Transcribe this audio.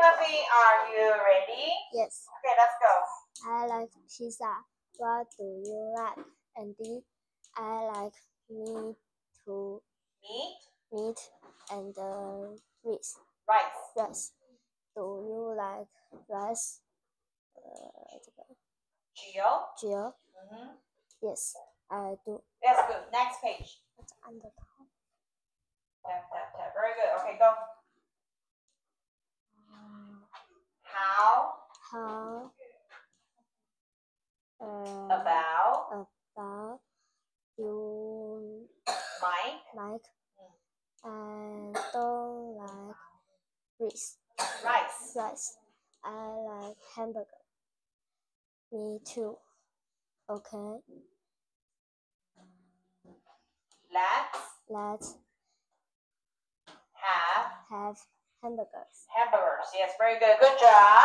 Timothy, are you ready? Yes. Okay, let's go. I like pizza. What do you like? Andy, I like meat and rice. Rice. Do you like rice? Gio? Yes, I do. That's good. Next page. It's on the top. Tap. Very good. Okay, go. How about you, Mike? I don't like rice. I like hamburger. Me too. Okay. Let's Have hamburgers. hamburgers. Yes, very good. Good job.